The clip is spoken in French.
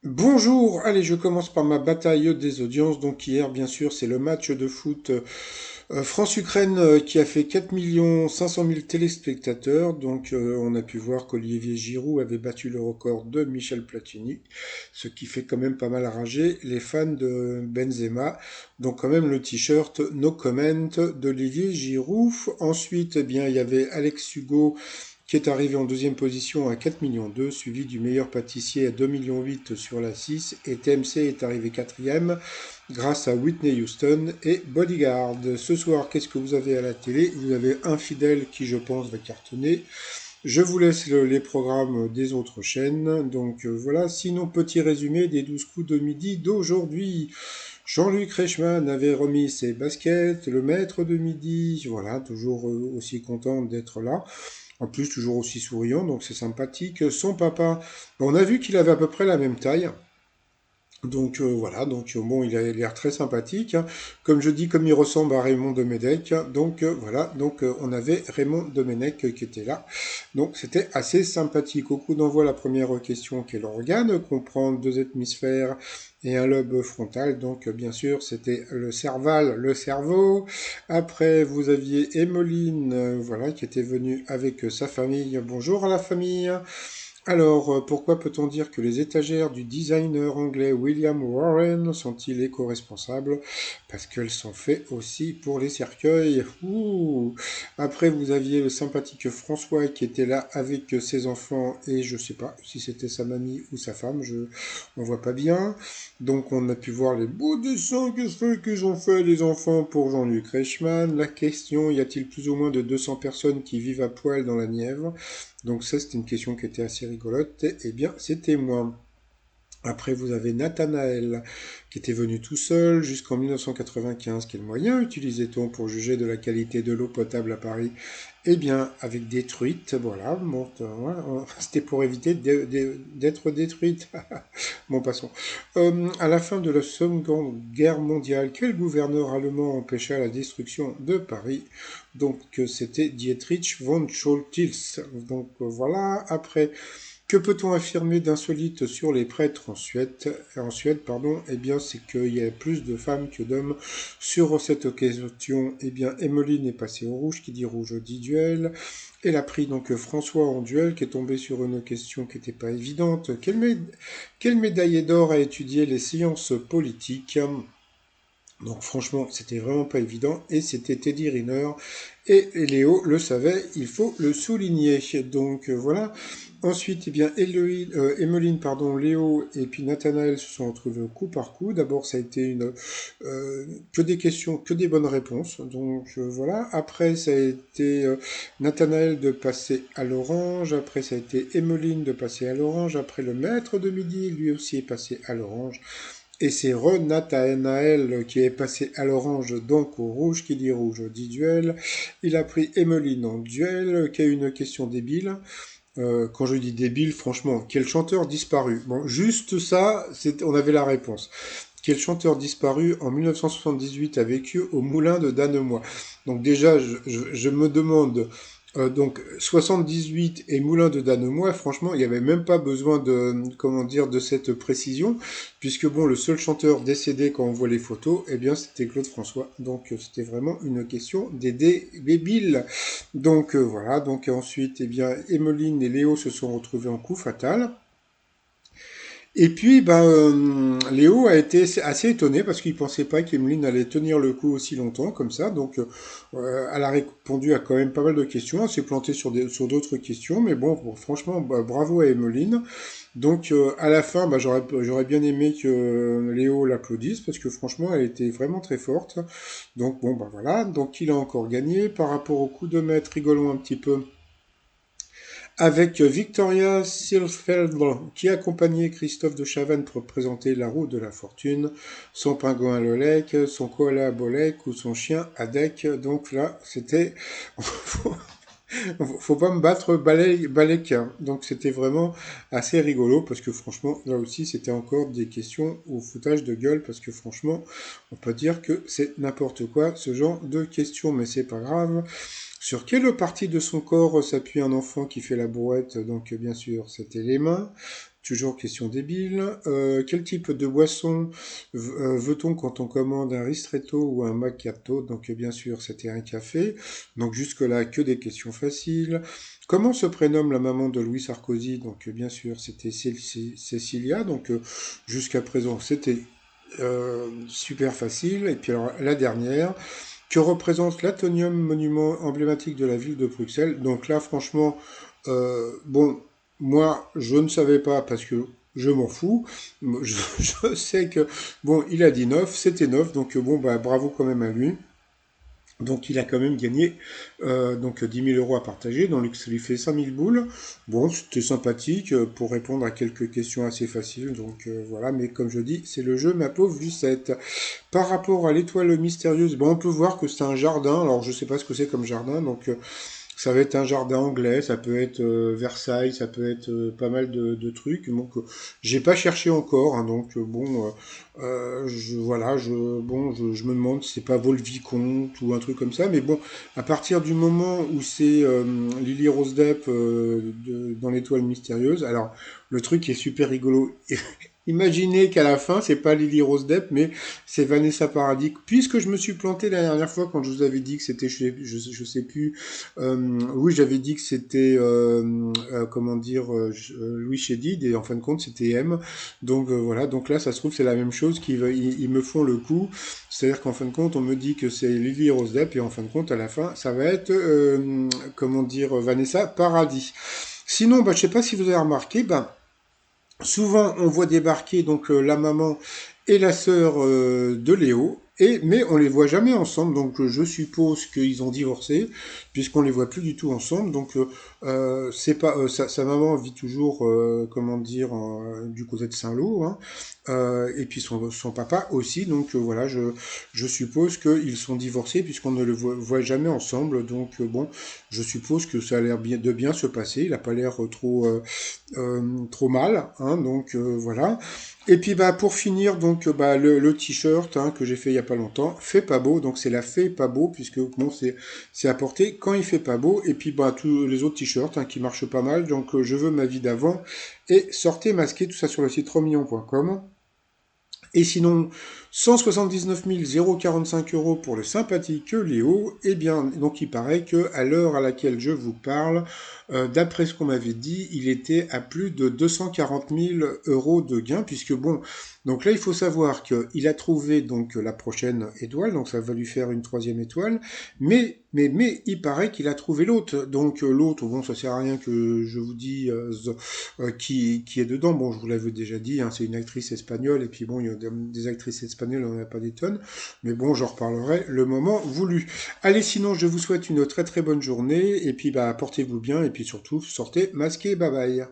Bonjour, allez, je commence par ma bataille des audiences. Donc hier, bien sûr, c'est le match de foot France-Ukraine qui a fait 4 500 000 téléspectateurs. Donc on a pu voir qu'Olivier Giroud avait battu le record de Michel Platini, ce qui fait quand même pas mal rager les fans de Benzema. Donc quand même le t-shirt No Comment d'Olivier Giroud. Ensuite, eh bien, il y avait Alex Hugo qui est arrivé en deuxième position à 4,2 millions, suivi du meilleur pâtissier à 2,8 millions sur la 6, et TMC est arrivé quatrième grâce à Whitney Houston et Bodyguard. Ce soir, qu'est-ce que vous avez à la télé? Vous avez Infidèle qui, je pense, va cartonner. Je vous laisse les programmes des autres chaînes. Donc voilà, sinon petit résumé des 12 coups de midi d'aujourd'hui. Jean-Luc Reichmann avait remis ses baskets, le maître de midi, voilà, toujours aussi content d'être là. En plus, toujours aussi souriant, donc c'est sympathique. Son papa, on a vu qu'il avait à peu près la même taille. Donc voilà, donc bon, il a l'air très sympathique, hein. Comme je dis, comme il ressemble à Raymond Domenech. Donc voilà, donc on avait Raymond Domenech qui était là. Donc c'était assez sympathique. Au coup d'envoi, la première question, quel organe comprend deux hémisphères et un lobe frontal? Donc bien sûr, c'était le cerval, le cerveau. Après, vous aviez Emmeline, voilà, qui était venue avec sa famille. Bonjour à la famille. Alors, pourquoi peut-on dire que les étagères du designer anglais William Warren sont-ils éco-responsables? Parce qu'elles sont faites aussi pour les cercueils. Ouh. Après, vous aviez le sympathique François qui était là avec ses enfants et je sais pas si c'était sa mamie ou sa femme, on voit pas bien. Donc, on a pu voir les beaux dessins qu'ils ont fait les enfants pour Jean-Luc Reichmann. La question, y a-t-il plus ou moins de 200 personnes qui vivent à poil dans la Nièvre? Donc ça, c'était une question qui était assez rigolote. Eh bien, c'était moi. Après, vous avez Nathanaël, qui était venu tout seul jusqu'en 1995. Quel moyen utilisait-on pour juger de la qualité de l'eau potable à Paris? Eh bien, avec des truites, voilà. Bon, c'était pour éviter d'être détruite. Bon, passons. À la fin de la Seconde Guerre mondiale, quel gouverneur allemand empêcha la destruction de Paris? Donc, c'était Dietrich von Choltils. Donc, voilà. Après, que peut-on affirmer d'insolite sur les prêtres en Suède, pardon, eh bien, c'est qu'il y a plus de femmes que d'hommes sur cette question. Eh bien, Emmeline est passée au rouge, qui dit rouge dit duel. Elle a pris donc François en duel, qui est tombé sur une question qui n'était pas évidente. Quel médaillé d'or a étudié les sciences politiques? Donc franchement, c'était vraiment pas évident et c'était Teddy Riner et Léo le savait, il faut le souligner. Donc voilà. Ensuite, eh bien, Emmeline, pardon, Léo et puis Nathanaël se sont retrouvés au coup par coup. D'abord, ça a été que des questions, que des bonnes réponses. Donc voilà. Après, ça a été Nathanaël de passer à l'orange. Après, ça a été Emmeline de passer à l'orange. Après, le maître de midi, lui aussi est passé à l'orange. Et c'est Nathanaël qui est passé à l'orange, donc au rouge, qui dit rouge dit duel. Il a pris Emmeline en duel, qui a une question débile. Quand je dis débile, franchement, quel chanteur disparu? Bon, juste ça, on avait la réponse. Quel chanteur disparu en 1978 a vécu au moulin de Danemois? Donc déjà, je me demande, donc 78 et moulin de Danemois, franchement, il n'y avait même pas besoin de, comment dire, de cette précision, puisque bon, le seul chanteur décédé quand on voit les photos, eh bien, c'était Claude François. Donc c'était vraiment une question d'aider débiles. Donc voilà, donc ensuite, eh bien, Emmeline et Léo se sont retrouvés en coup fatal. Et puis, Léo a été assez étonné parce qu'il pensait pas qu'Emeline allait tenir le coup aussi longtemps comme ça. Donc, elle a répondu à quand même pas mal de questions. Elle s'est plantée sur d'autres questions, mais bon, franchement, bravo à Emeline. Donc, à la fin, j'aurais bien aimé que Léo l'applaudisse parce que franchement, elle était vraiment très forte. Donc, bon, bah voilà. Donc, il a encore gagné par rapport au coup de maître. Rigolons un petit peu avec Victoria Silfeld qui accompagnait Christophe de Chavannes pour présenter la roue de la fortune, son pingouin Lolek, son koala Bolek ou son chien Adek. Donc là, c'était... Faut pas me battre Balek. Donc c'était vraiment assez rigolo parce que franchement, là aussi, c'était encore des questions au foutage de gueule parce que franchement, on peut dire que c'est n'importe quoi ce genre de questions, mais c'est pas grave. Sur quelle partie de son corps s'appuie un enfant qui fait la brouette? Donc bien sûr, c'était les mains. Toujours question débile. Quel type de boisson veut-on quand on commande un ristretto ou un macchiato? Donc bien sûr, c'était un café. Donc jusque-là, que des questions faciles. Comment se prénomme la maman de Louis Sarkozy? Donc bien sûr, c'était Cécilia. Donc jusqu'à présent, c'était super facile. Et puis alors la dernière, que représente l'Atonium, monument emblématique de la ville de Bruxelles? Donc là, franchement, bon, moi, je ne savais pas parce que je m'en fous. Je sais que, bon, il a dit 9, c'était 9, donc bon, bah, bravo quand même à lui. Donc il a quand même gagné donc 10 000 euros à partager, donc ça lui fait 5 000 boules. Bon, c'était sympathique pour répondre à quelques questions assez faciles, donc voilà, mais comme je dis, c'est le jeu ma pauvre Lucette. Par rapport à l'étoile mystérieuse, bon, on peut voir que c'est un jardin, alors je sais pas ce que c'est comme jardin, donc ça va être un jardin anglais, ça peut être Versailles, ça peut être pas mal de trucs. Donc, j'ai pas cherché encore, hein, donc bon, voilà, je me demande si c'est pas Volvicomte ou un truc comme ça. Mais bon, à partir du moment où c'est Lily Rose Depp dans l'étoile mystérieuse, alors le truc est super rigolo. Imaginez qu'à la fin, c'est pas Lily Rose Depp, mais c'est Vanessa Paradis. Puisque je me suis planté la dernière fois quand je vous avais dit que c'était, je sais plus, oui, j'avais dit que c'était, comment dire, Louis Chédid, et en fin de compte, c'était M. Donc voilà, donc là, ça se trouve, c'est la même chose, ils me font le coup. C'est-à-dire qu'en fin de compte, on me dit que c'est Lily Rose Depp, et en fin de compte, à la fin, ça va être, comment dire, Vanessa Paradis. Sinon, bah, je sais pas si vous avez remarqué, ben, souvent, on voit débarquer donc la maman et la sœur de Léo, mais on les voit jamais ensemble. Donc je suppose qu'ils ont divorcé puisqu'on les voit plus du tout ensemble. Donc c'est pas sa maman vit toujours comment dire du côté de Saint-Lô, hein. Et puis son papa aussi. Donc voilà, je suppose qu'ils sont divorcés puisqu'on ne le voit jamais ensemble. Donc bon, je suppose que ça a l'air de bien se passer. Il a pas l'air trop mal, hein, donc voilà. Et puis bah pour finir donc bah le t-shirt hein, que j'ai fait il y a pas longtemps, fait pas beau, donc c'est la fait pas beau puisque bon c'est à porter quand il fait pas beau. Et puis bah tous les autres t-shirts hein, qui marchent pas mal, donc je veux ma vie d'avant et sortez masqué, tout ça sur le site romillon.com. Et sinon, 179 045 euros pour le sympathique Léo. Eh bien, donc il paraît que à l'heure à laquelle je vous parle, d'après ce qu'on m'avait dit, il était à plus de 240 000 euros de gain, puisque bon, donc là il faut savoir qu'il a trouvé donc la prochaine étoile, donc ça va lui faire une troisième étoile, mais il paraît qu'il a trouvé l'autre. Donc l'autre, bon, ça sert à rien que je vous dise qui est dedans. Bon, je vous l'avais déjà dit, hein, c'est une actrice espagnole, et puis bon, il y a des actrices espagnoles, on n'en a pas des tonnes, mais bon, j'en reparlerai le moment voulu. Allez, sinon, je vous souhaite une très très bonne journée, et puis bah, portez-vous bien, et puis surtout, sortez masqué, bye bye.